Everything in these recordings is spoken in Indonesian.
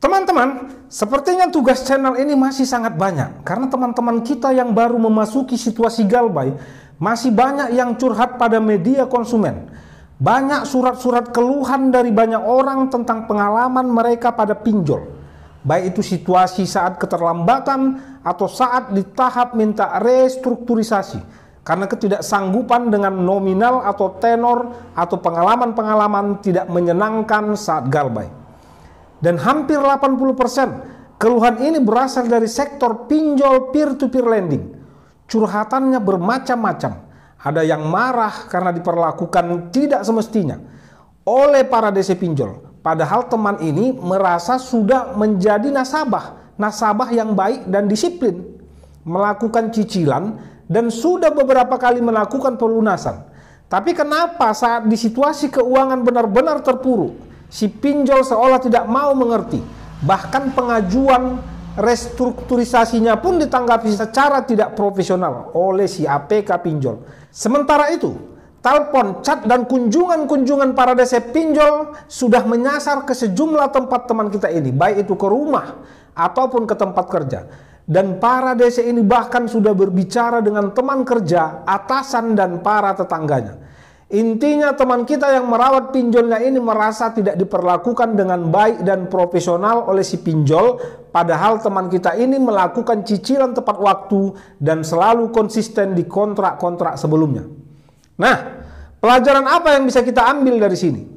Teman-teman, sepertinya tugas channel ini masih sangat banyak karena teman-teman kita yang baru memasuki situasi galbay masih banyak yang curhat pada media konsumen. Banyak surat-surat keluhan dari banyak orang tentang pengalaman mereka pada pinjol. Baik itu situasi saat keterlambatan atau saat di tahap minta restrukturisasi karena ketidaksanggupan dengan nominal atau tenor atau pengalaman-pengalaman tidak menyenangkan saat galbay. Dan hampir 80% keluhan ini berasal dari sektor pinjol peer-to-peer lending. Curhatannya bermacam-macam. Ada yang marah karena diperlakukan tidak semestinya oleh para DC pinjol. Padahal teman ini merasa sudah menjadi nasabah yang baik dan disiplin, melakukan cicilan dan sudah beberapa kali melakukan pelunasan. Tapi kenapa saat di situasi keuangan benar-benar terpuruk, si pinjol seolah tidak mau mengerti. Bahkan pengajuan restrukturisasinya pun ditanggapi secara tidak profesional oleh si APK pinjol. Sementara itu, telepon, chat, dan kunjungan-kunjungan para DC pinjol sudah menyasar ke sejumlah tempat teman kita ini, baik itu ke rumah ataupun ke tempat kerja. Dan para DC ini bahkan sudah berbicara dengan teman kerja, atasan, dan para tetangganya. Intinya teman kita yang merawat pinjolnya ini merasa tidak diperlakukan dengan baik dan profesional oleh si pinjol, padahal teman kita ini melakukan cicilan tepat waktu dan selalu konsisten di kontrak-kontrak sebelumnya. Nah, pelajaran apa yang bisa kita ambil dari sini?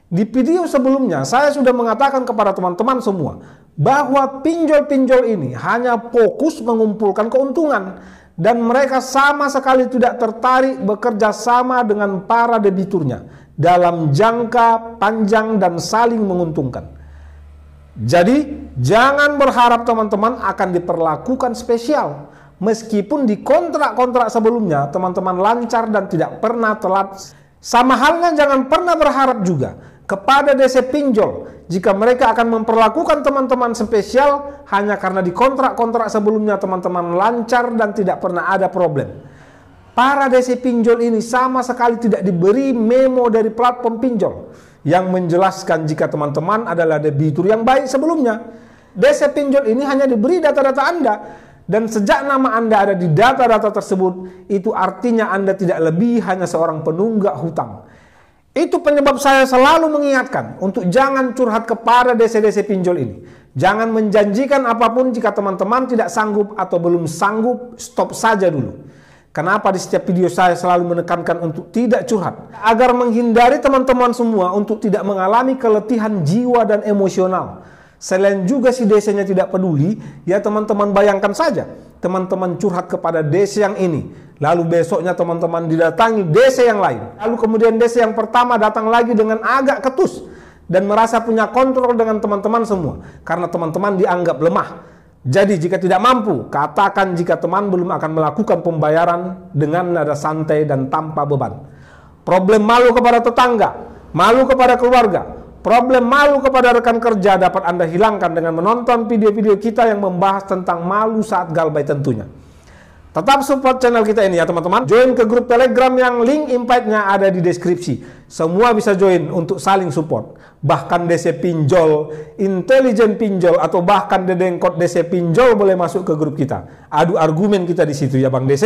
Di video sebelumnya saya sudah mengatakan kepada teman-teman semua bahwa pinjol-pinjol ini hanya fokus mengumpulkan keuntungan dan mereka sama sekali tidak tertarik bekerja sama dengan para debiturnya dalam jangka panjang dan saling menguntungkan. Jadi jangan berharap teman-teman akan diperlakukan spesial. Meskipun di kontrak-kontrak sebelumnya teman-teman lancar dan tidak pernah telat. Sama halnya jangan pernah berharap juga kepada DC pinjol jika mereka akan memperlakukan teman-teman spesial hanya karena di kontrak-kontrak sebelumnya teman-teman lancar dan tidak pernah ada problem. Para DC pinjol ini sama sekali tidak diberi memo dari platform pinjol yang menjelaskan jika teman-teman adalah debitur yang baik sebelumnya. DC pinjol ini hanya diberi data-data Anda. Dan sejak nama Anda ada di data-data tersebut, itu artinya Anda tidak lebih hanya seorang penunggak hutang. Itu penyebab saya selalu mengingatkan untuk jangan curhat kepada DC-DC pinjol ini. Jangan menjanjikan apapun jika teman-teman tidak sanggup atau belum sanggup, stop saja dulu. Kenapa di setiap video saya selalu menekankan untuk tidak curhat? Agar menghindari teman-teman semua untuk tidak mengalami keletihan jiwa dan emosional. Selain juga si DC-nya tidak peduli, ya teman-teman bayangkan saja, teman-teman curhat kepada DC yang ini, lalu besoknya teman-teman didatangi DC yang lain, lalu kemudian DC yang pertama datang lagi dengan agak ketus, dan merasa punya kontrol dengan teman-teman semua, karena teman-teman dianggap lemah. Jadi jika tidak mampu, katakan jika teman belum akan melakukan pembayaran dengan nada santai dan tanpa beban. Problem malu kepada tetangga, malu kepada keluarga, problem malu kepada rekan kerja dapat Anda hilangkan dengan menonton video-video kita yang membahas tentang malu saat galbay tentunya. Tetap support channel kita ini ya teman-teman. Join ke grup Telegram yang link invite-nya ada di deskripsi. Semua bisa join untuk saling support. Bahkan DC pinjol, intelijen pinjol, atau bahkan dedengkot DC pinjol boleh masuk ke grup kita. Adu argumen kita di situ ya Bang DC.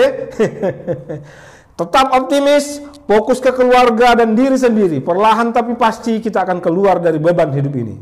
Tetap optimis, fokus ke keluarga dan diri sendiri. Perlahan tapi pasti kita akan keluar dari beban hidup ini.